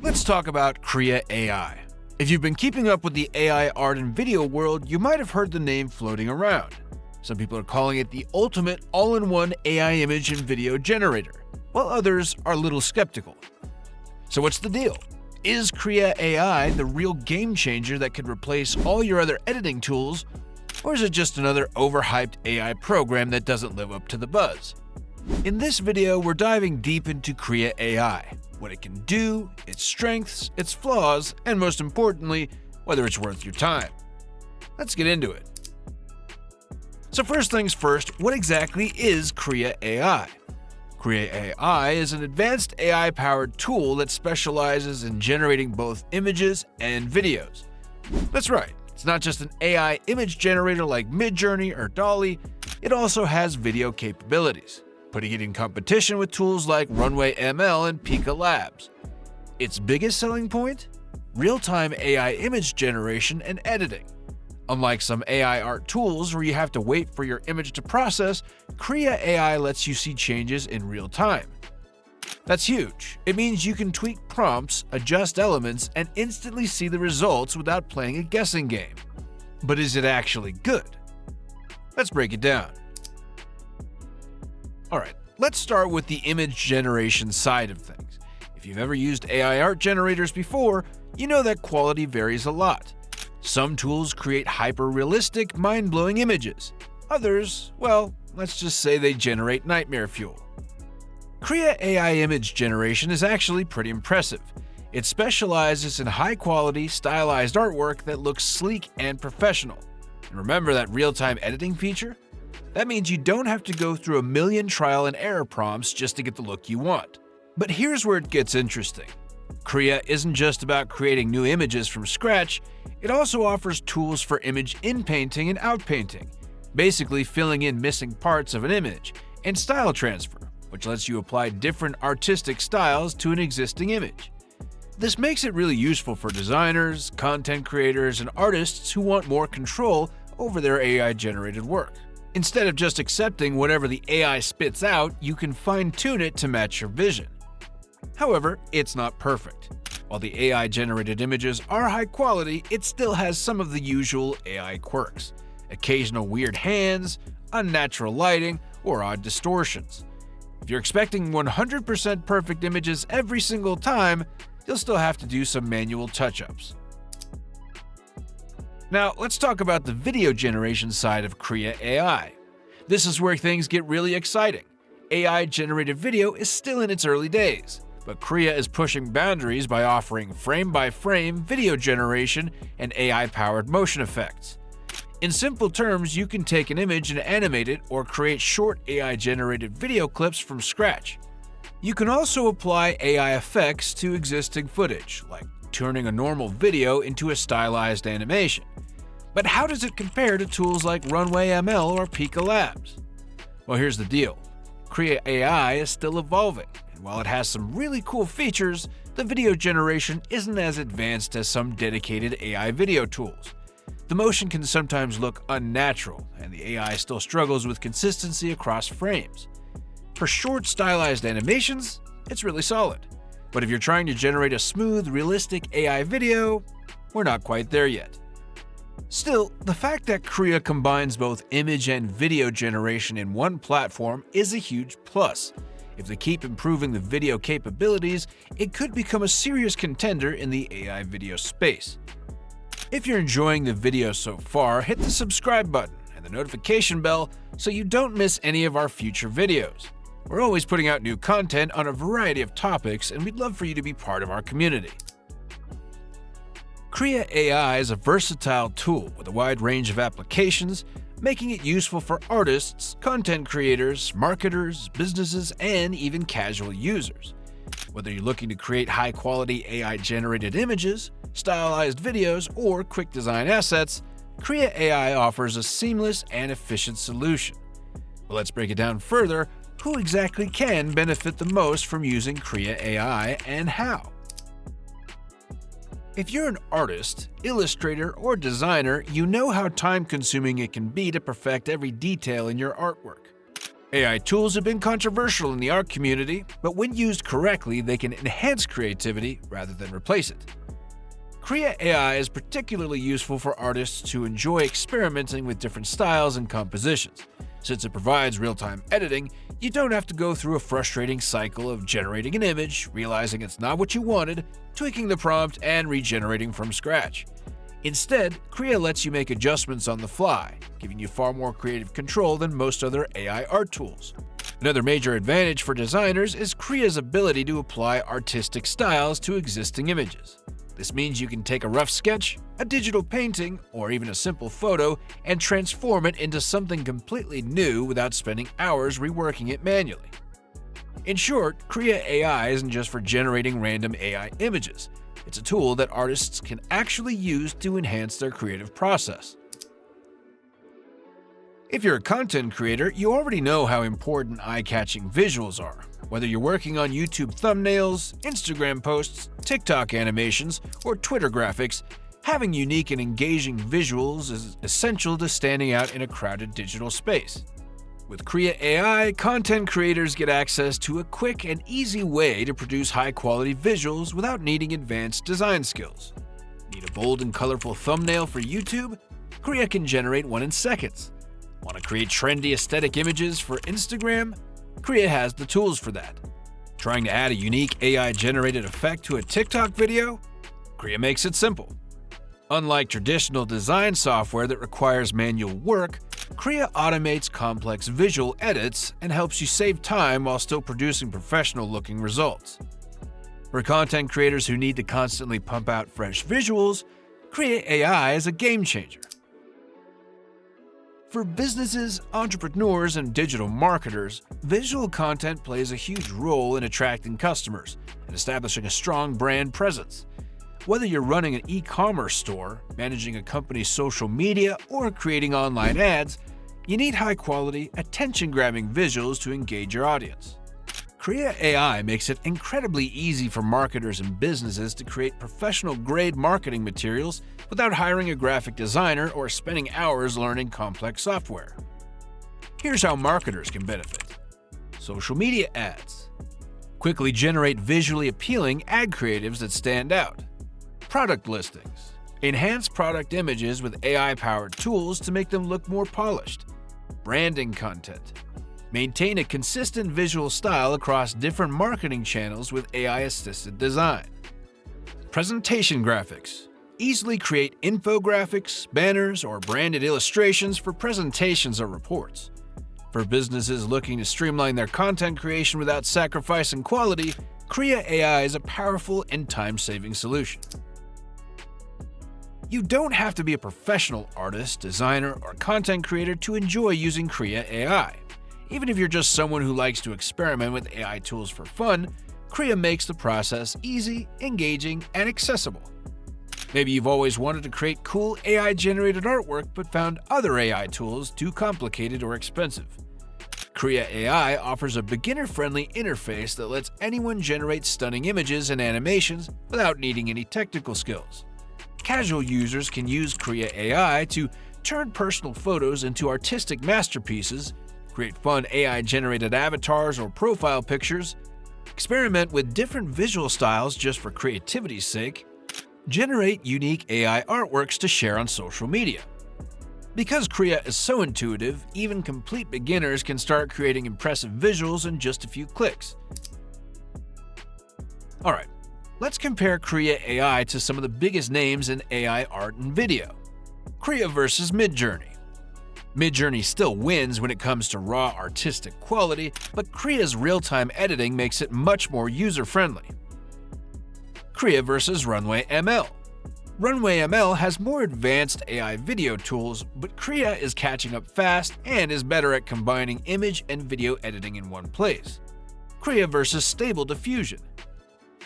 Let's talk about Krea AI. If you've been keeping up with the AI art and video world, you might have heard the name floating around. Some people are calling it the ultimate all-in-one AI image and video generator, while others are a little skeptical. So what's the deal? Is Krea AI the real game changer that could replace all your other editing tools, or is it just another overhyped AI program that doesn't live up to the buzz? In this video, we're diving deep into Krea AI, what it can do, its strengths, its flaws, and most importantly, whether it's worth your time. Let's get into it. So first things first, what exactly is Krea AI? Krea AI is an advanced AI-powered tool that specializes in generating both images and videos. That's right, it's not just an AI image generator like Midjourney or DALL-E, it also has video capabilities, putting it in competition with tools like RunwayML and Pika Labs. Its biggest selling point? Real-time AI image generation and editing. Unlike some AI art tools where you have to wait for your image to process, Krea AI lets you see changes in real time. That's huge. It means you can tweak prompts, adjust elements, and instantly see the results without playing a guessing game. But is it actually good? Let's break it down. Alright, let's start with the image generation side of things. If you've ever used AI art generators before, you know that quality varies a lot. Some tools create hyper-realistic, mind-blowing images. Others, well, let's just say they generate nightmare fuel. Krea AI image generation is actually pretty impressive. It specializes in high-quality, stylized artwork that looks sleek and professional. And remember that real-time editing feature? That means you don't have to go through a million trial and error prompts just to get the look you want. But here's where it gets interesting. Krea isn't just about creating new images from scratch, it also offers tools for image in-painting and out-painting, basically filling in missing parts of an image, and style transfer, which lets you apply different artistic styles to an existing image. This makes it really useful for designers, content creators, and artists who want more control over their AI-generated work. Instead of just accepting whatever the AI spits out, you can fine-tune it to match your vision. However, it's not perfect. While the AI-generated images are high quality, it still has some of the usual AI quirks. Occasional weird hands, unnatural lighting, or odd distortions. If you're expecting 100% perfect images every single time, you'll still have to do some manual touch-ups. Now, let's talk about the video generation side of Krea AI. This is where things get really exciting. AI-generated video is still in its early days, but Krea is pushing boundaries by offering frame-by-frame video generation and AI-powered motion effects. In simple terms, you can take an image and animate it or create short AI-generated video clips from scratch. You can also apply AI effects to existing footage, like turning a normal video into a stylized animation. But how does it compare to tools like RunwayML or Pika Labs? Well, here's the deal. Krea AI is still evolving, and while it has some really cool features, the video generation isn't as advanced as some dedicated AI video tools. The motion can sometimes look unnatural, and the AI still struggles with consistency across frames. For short, stylized animations, it's really solid. But if you're trying to generate a smooth, realistic AI video, we're not quite there yet. Still, the fact that Krea combines both image and video generation in one platform is a huge plus. If they keep improving the video capabilities, it could become a serious contender in the AI video space. If you're enjoying the video so far, hit the subscribe button and the notification bell so you don't miss any of our future videos. We're always putting out new content on a variety of topics, and we'd love for you to be part of our community. Krea AI is a versatile tool with a wide range of applications, making it useful for artists, content creators, marketers, businesses, and even casual users. Whether you're looking to create high-quality AI-generated images, stylized videos, or quick design assets, Krea AI offers a seamless and efficient solution. But let's break it down further. Who exactly can benefit the most from using Krea AI, and how? If you're an artist, illustrator, or designer, you know how time-consuming it can be to perfect every detail in your artwork. AI tools have been controversial in the art community, but when used correctly, they can enhance creativity rather than replace it. Krea AI is particularly useful for artists who enjoy experimenting with different styles and compositions. Since it provides real-time editing, you don't have to go through a frustrating cycle of generating an image, realizing it's not what you wanted, tweaking the prompt, and regenerating from scratch. Instead, Krea lets you make adjustments on the fly, giving you far more creative control than most other AI art tools. Another major advantage for designers is Krea's ability to apply artistic styles to existing images. This means you can take a rough sketch, a digital painting, or even a simple photo and transform it into something completely new without spending hours reworking it manually. In short, Krea AI isn't just for generating random AI images. It's a tool that artists can actually use to enhance their creative process. If you're a content creator, you already know how important eye-catching visuals are. Whether you're working on YouTube thumbnails, Instagram posts, TikTok animations, or Twitter graphics, having unique and engaging visuals is essential to standing out in a crowded digital space. With Krea AI, content creators get access to a quick and easy way to produce high-quality visuals without needing advanced design skills. Need a bold and colorful thumbnail for YouTube? Krea can generate one in seconds. Want to create trendy aesthetic images for Instagram? Krea has the tools for that. Trying to add a unique AI-generated effect to a TikTok video? Krea makes it simple. Unlike traditional design software that requires manual work, Krea automates complex visual edits and helps you save time while still producing professional-looking results. For content creators who need to constantly pump out fresh visuals, Krea AI is a game-changer. For businesses, entrepreneurs, and digital marketers, visual content plays a huge role in attracting customers and establishing a strong brand presence. Whether you're running an e-commerce store, managing a company's social media, or creating online ads, you need high-quality, attention-grabbing visuals to engage your audience. Krea AI makes it incredibly easy for marketers and businesses to create professional-grade marketing materials without hiring a graphic designer or spending hours learning complex software. Here's how marketers can benefit. Social media ads. Quickly generate visually appealing ad creatives that stand out. Product listings. Enhance product images with AI-powered tools to make them look more polished. Branding content. Maintain a consistent visual style across different marketing channels with AI-assisted design. Presentation graphics. Easily create infographics, banners, or branded illustrations for presentations or reports. For businesses looking to streamline their content creation without sacrificing quality, Krea AI is a powerful and time-saving solution. You don't have to be a professional artist, designer, or content creator to enjoy using Krea AI. Even if you're just someone who likes to experiment with AI tools for fun, Krea makes the process easy, engaging, and accessible. Maybe you've always wanted to create cool AI-generated artwork but found other AI tools too complicated or expensive. Krea AI offers a beginner-friendly interface that lets anyone generate stunning images and animations without needing any technical skills. Casual users can use Krea AI to turn personal photos into artistic masterpieces, create fun AI-generated avatars or profile pictures, experiment with different visual styles just for creativity's sake, generate unique AI artworks to share on social media. Because Krea is so intuitive, even complete beginners can start creating impressive visuals in just a few clicks. Alright, let's compare Krea AI to some of the biggest names in AI art and video. Krea versus Midjourney. Midjourney still wins when it comes to raw artistic quality, but Krea's real-time editing makes it much more user-friendly. Krea versus RunwayML. RunwayML has more advanced AI video tools, but Krea is catching up fast and is better at combining image and video editing in one place. Krea versus Stable Diffusion.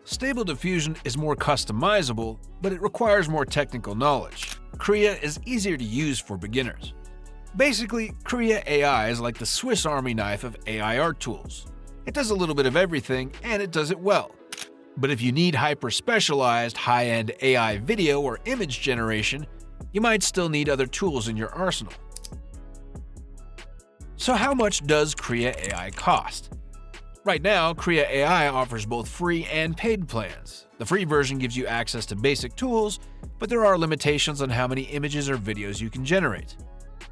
Stable Diffusion is more customizable, but it requires more technical knowledge. Krea is easier to use for beginners. Basically, Krea AI is like the Swiss Army knife of AI art tools. It does a little bit of everything, and it does it well. But if you need hyper-specialized, high-end AI video or image generation, you might still need other tools in your arsenal. So how much does Krea AI cost? Right now, Krea AI offers both free and paid plans. The free version gives you access to basic tools, but there are limitations on how many images or videos you can generate.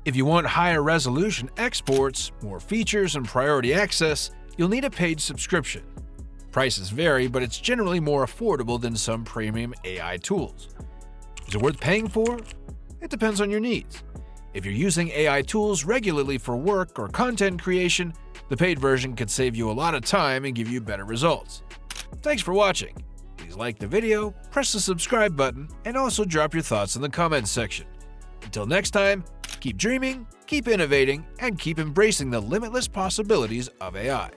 If you want higher resolution exports, more features, and priority access, you'll need a paid subscription. Prices vary, but it's generally more affordable than some premium AI tools. Is it worth paying for? It depends on your needs. If you're using AI tools regularly for work or content creation, the paid version could save you a lot of time and give you better results. Thanks for watching. Please like the video, press the subscribe button, and also drop your thoughts in the comments section. Until next time, keep dreaming, keep innovating, and keep embracing the limitless possibilities of AI.